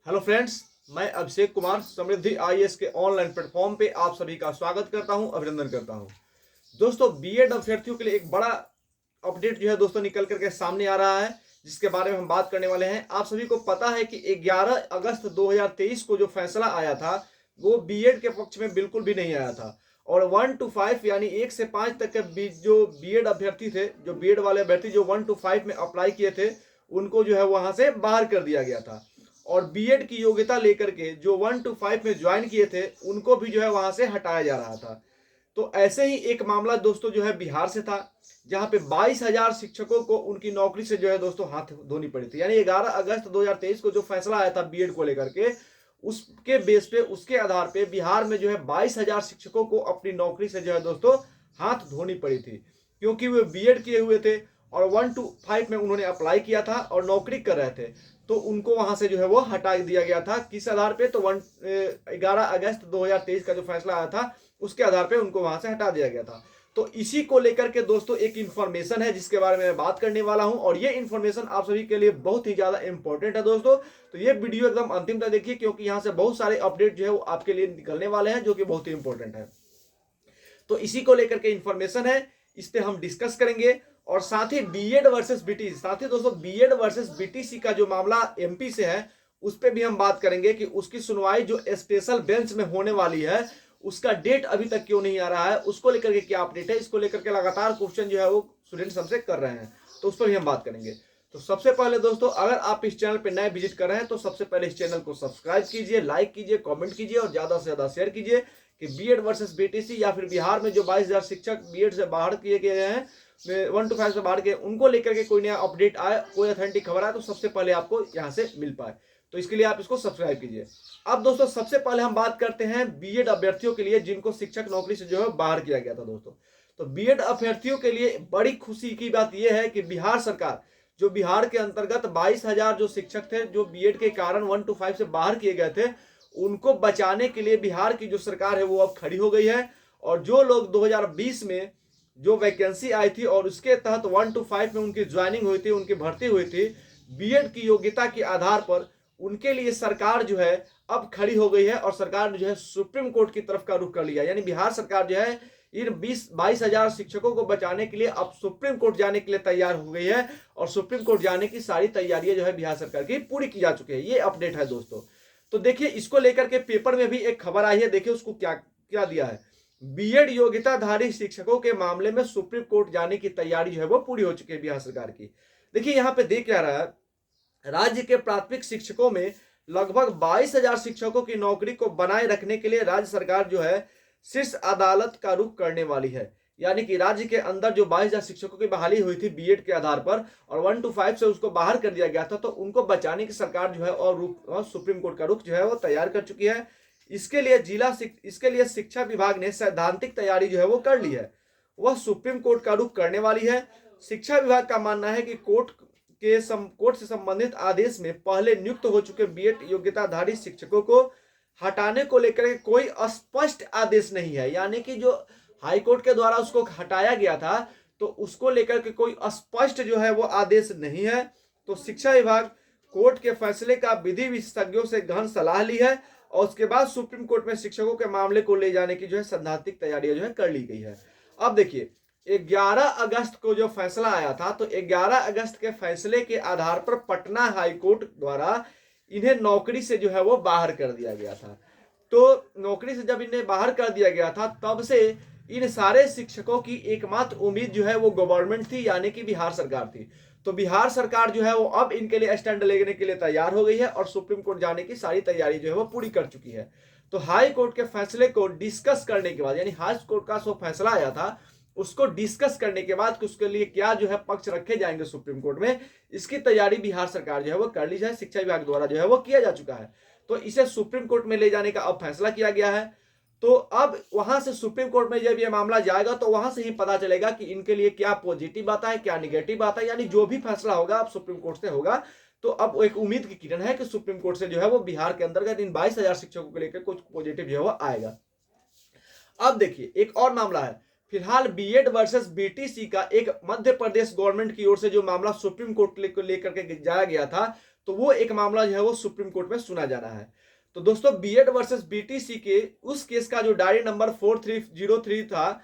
Hello friends, मैं अभिषेक कुमार समृद्धि IAS के online platform पे आप सभी का स्वागत करता हूं, अभिनंदन करता हूं। दोस्तों, बीएड अभ्यर्थियों के लिए एक बड़ा अपडेट जो है दोस्तों निकल करके सामने आ रहा है, जिसके बारे में हम बात करने वाले हैं। आप सभी को पता है कि 11 अगस्त 2023 को जो फैसला आया था वो बीएड के पक्ष में बिल्कुल भी नहीं आया था। और 1 to 5 यानी 1 से 5 तक के जो बीएड अभ्यर्थी थे, जो बीएड वाले अभ्यर्थी जो 1 to 5 में अप्लाई किए थे, उनको जो है वहां से बाहर कर दिया गया था। और बीएड की योग्यता लेकर के जो 1 to 5 में ज्वाइन किए थे उनको भी जो है वहां से हटाया जा रहा था। तो ऐसे ही एक मामला दोस्तों जो है बिहार से था, जहां पे 22,000 शिक्षकों को उनकी नौकरी से जो है दोस्तों हाथ धोनी पड़ी थी। यानी 11 अगस्त 2023 को जो फैसला आया था बीएड को लेकर के, उसके बेस पे, उसके आधार पे बिहार में जो है 22,000 शिक्षकों को अपनी नौकरी से जो है दोस्तों हाथ धोनी पड़ी थी, क्योंकि वे बीएड किए हुए थे और 1 to 5 में उन्होंने अप्लाई किया था और नौकरी कर रहे थे। तो उनको वहां से जो है वो हटा दिया गया था। किस आधार पे? तो 11 अगस्त 2023 का जो फैसला आया था उसके आधार पे उनको वहां से हटा दिया गया था। तो इसी को लेकर के दोस्तों एक इंफॉर्मेशन है जिसके बारे में मैं बात करने वाला हूं, और ये इंफॉर्मेशन आप सभी के लिए बहुत ही ज्यादा इंपॉर्टेंट है दोस्तों। तो ये वीडियो एकदम अंतिम तक देखिए, क्योंकि यहाँ से बहुत सारे अपडेट जो है वो आपके लिए निकलने वाले हैं, जो कि बहुत ही इंपॉर्टेंट है। तो इसी को लेकर के इंफॉर्मेशन है, इस पे हम डिस्कस करेंगे। और साथ ही बीएड वर्सेस बीटीसी, साथ ही दोस्तों बीएड वर्सेस बीटीसी का जो मामला एमपी से है उस पे भी हम बात करेंगे कि उसकी सुनवाई जो स्पेशल बेंच में होने वाली है उसका डेट अभी तक क्यों नहीं आ रहा है, उसको लेकर के क्या अपडेट है। इसको लेकर के लगातार क्वेश्चन जो है वो स्टूडेंट्स हमसे कर रहे हैं, तो उस पर भी हम बात करेंगे। तो सबसे पहले दोस्तों, अगर आप इस चैनल पर नए विजिट कर रहे हैं तो सबसे पहले इस चैनल को सब्सक्राइब कीजिए, लाइक कीजिए, कमेंट कीजिए और ज्यादा से ज्यादा शेयर कीजिए कि बीएड वर्सेस बीटीसी या फिर बिहार में जो 22,000 शिक्षक बीएड से बाहर किए गए हैं, 1 to 5 से बाहर के, उनको लेकर के कोई नया अपडेट आए, कोई ऑथेंटिक खबर आए तो सबसे पहले आपको यहां से मिल पाए। तो इसके लिए आप इसको सब्सक्राइब कीजिए। अब दोस्तों सबसे पहले हम बात करते हैं बीएड अभ्यर्थियों के लिए जिनको शिक्षक नौकरी से जो है बाहर किया गया था दोस्तों। तो बीएड अभ्यर्थियों के लिए बड़ी खुशी की बात यह है कि बिहार सरकार, जो बिहार के अंतर्गत 22,000 जो शिक्षक थे जो बीएड के कारण 1 to 5 से बाहर किए गए थे, उनको बचाने के लिए बिहार की जो सरकार है वो अब खड़ी हो गई है। और जो लोग 2020 में जो वैकेंसी आई थी और उसके तहत 1 to 5 में उनकी ज्वाइनिंग हुई थी, उनकी भर्ती हुई थी बीएड की योग्यता के आधार पर, उनके लिए सरकार जो है अब खड़ी हो गई है और सरकार ने जो है सुप्रीम कोर्ट की तरफ का रुख कर लिया। यानी बिहार सरकार जो है इन 22,000 शिक्षकों को बचाने के लिए अब सुप्रीम कोर्ट जाने के लिए तैयार हो गई है, और सुप्रीम कोर्ट जाने की सारी तैयारियां जो है बिहार सरकार की पूरी की जा चुकी है। ये अपडेट है दोस्तों। तो देखिए, इसको लेकर के पेपर में भी एक खबर आई है, देखिए उसको क्या क्या दिया है। बीएड योग्यताधारी शिक्षकों के मामले में सुप्रीम कोर्ट जाने की तैयारी जो है वो पूरी हो चुकी है बिहार सरकार की। देखिए यहाँ पे देख क्या रहा है, राज्य के प्राथमिक शिक्षकों में लगभग 22,000 शिक्षकों की नौकरी को बनाए रखने के लिए राज्य सरकार जो है शीर्ष अदालत का रुख करने वाली है। यानी कि राज्य के अंदर जो 22,000 शिक्षकों की बहाली हुई थी बीएड के आधार पर और 1 to 5 से उसको बाहर कर दिया गया था, तो उनको बचाने की सरकार जो है और सुप्रीम कोर्ट का रुख जो है वो तैयार कर चुकी है। इसके लिए शिक्षा विभाग ने सैद्धांतिक तैयारी जो है वो कर ली है, वह सुप्रीम कोर्ट का रुख करने वाली है। शिक्षा विभाग का मानना है कि कोर्ट से संबंधित आदेश में पहले नियुक्त हो चुके बीएड योग्यताधारी शिक्षकों को हटाने को लेकर के कोई स्पष्ट आदेश नहीं है। यानी कि जो हाई कोर्ट के द्वारा उसको हटाया गया था तो उसको लेकर के कोई स्पष्ट जो है वो आदेश नहीं है। तो शिक्षा विभाग कोर्ट के फैसले का विधि विशेषज्ञों से गहन सलाह ली है और उसके बाद सुप्रीम कोर्ट में शिक्षकों के मामले को ले जाने की जो है सैद्धांतिक तैयारियां जो है कर ली गई है। अब देखिए, 11 अगस्त को जो फैसला आया था, तो 11 अगस्त के फैसले के आधार पर पटना हाई कोर्ट द्वारा इन्हें नौकरी से जो है वो बाहर कर दिया गया था। तो नौकरी से जब इन्हें बाहर कर दिया गया था, तब से इन सारे शिक्षकों की एकमात्र उम्मीद जो है वो गवर्नमेंट थी, यानी कि बिहार सरकार थी। तो बिहार सरकार जो है वो अब इनके लिए स्टैंड लेने के लिए तैयार हो गई है और सुप्रीम कोर्ट जाने की सारी तैयारी जो है वो पूरी कर चुकी है। तो हाई कोर्ट के फैसले को डिस्कस करने के बाद, यानी हाई कोर्ट का जो फैसला आया था उसको डिस्कस करने के बाद उसके लिए क्या जो है पक्ष रखे जाएंगे सुप्रीम कोर्ट में, इसकी तैयारी बिहार सरकार जो है वो कर ली जाए, शिक्षा विभाग द्वारा जो है वो किया जा चुका है। तो इसे सुप्रीम कोर्ट में ले जाने का अब फैसला किया गया है। तो अब वहां से सुप्रीम कोर्ट में जब ये मामला जाएगा तो वहां से ही पता चलेगा कि इनके लिए क्या पॉजिटिव आता है, क्या निगेटिव आता है। यानी जो भी फैसला होगा अब सुप्रीम कोर्ट से होगा। तो अब एक उम्मीद की किरण है कि सुप्रीम कोर्ट से जो है वो बिहार के अंतर्गत इन 22,000 शिक्षकों को लेकर कुछ पॉजिटिव जो है वो आएगा। अब देखिए, एक और मामला है। फिलहाल बीएड वर्सेस बीटीसी का एक मध्य प्रदेश गवर्नमेंट की ओर से जो मामला सुप्रीम कोर्ट को लेकर के जाया गया था, तो वो एक मामला जो है वो सुप्रीम कोर्ट में सुना जा रहा है। तो दोस्तों बीएड वर्सेस बीटीसी के उस केस का जो डायरी नंबर 4303 था,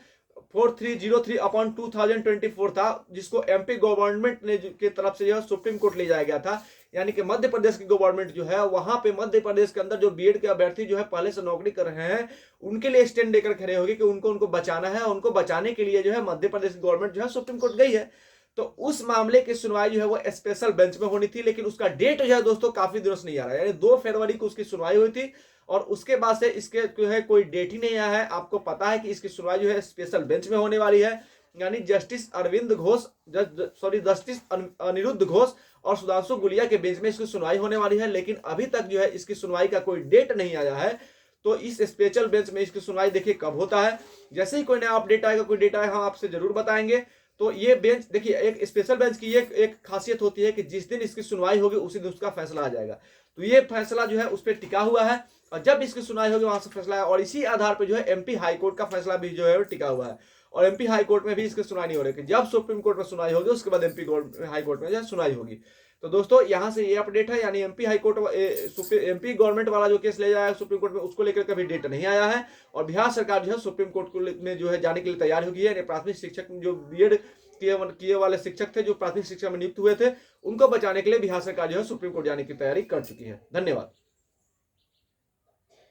4303/2024 था, जिसको एमपी गवर्नमेंट ने के तरफ से जो है सुप्रीम कोर्ट ले जाया गया था। यानी कि मध्य प्रदेश की गवर्नमेंट जो है वहां पे मध्य प्रदेश के अंदर जो बीएड के अभ्यर्थी जो है पहले से नौकरी कर रहे हैं उनके लिए स्टैंड लेकर खड़े होगी कि उनको बचाना है। उनको बचाने के लिए जो है मध्य प्रदेश की गवर्नमेंट जो है सुप्रीम कोर्ट गई है। तो उस मामले की सुनवाई जो है वो स्पेशल बेंच में होनी थी, लेकिन उसका डेट जो है दोस्तों काफी दिनों से नहीं आ रहा है। यानी 2 फरवरी को उसकी सुनवाई हुई थी और उसके बाद से इसके जो है कोई डेट ही नहीं आया है। आपको पता है कि इसकी सुनवाई जो है स्पेशल बेंच में होने वाली है, यानी जस्टिस अनिरुद्ध घोष और सुधांशु गुलिया के बेंच में इसकी सुनवाई होने वाली है। लेकिन अभी तक जो है इसकी सुनवाई का कोई डेट नहीं आया है। तो इस स्पेशल बेंच में इसकी सुनवाई देखिए कब होता है। जैसे ही कोई नया अपडेट आएगा, कोई डेट आएगा, हम आपसे जरूर बताएंगे। तो ये बेंच देखिए, एक स्पेशल बेंच की एक खासियत होती है कि जिस दिन इसकी सुनवाई होगी उसी दिन उसका फैसला आ जाएगा। तो ये फैसला जो है उस पर टिका हुआ है और जब इसकी सुनवाई होगी वहां से फैसला है। और इसी आधार पर जो है एमपी हाई कोर्ट का फैसला भी जो है टिका हुआ है और एमपी हाई कोर्ट में भी इसकी सुनवाई नहीं हो रही। जब सुप्रीम कोर्ट में सुनवाई होगी उसके बाद एमपी हाई कोर्ट में जो है सुनवाई होगी। तो दोस्तों यहां से ये अपडेट है, यानी MP high court MP government वाला जो केस ले जाएगा सुप्रीम कोर्ट में, उसको लेकर कभी डेट नहीं आया है। और बिहार सरकार जो है सुप्रीम कोर्ट में जो है जाने के लिए तैयार हो गई है। प्राथमिक शिक्षक जो बीएड किए वाले शिक्षक थे, जो प्राथमिक शिक्षा में नियुक्त हुए थे, उनको बचाने के लिए बिहार सरकार जो है सुप्रीम कोर्ट जाने की तैयारी कर चुकी है। धन्यवाद।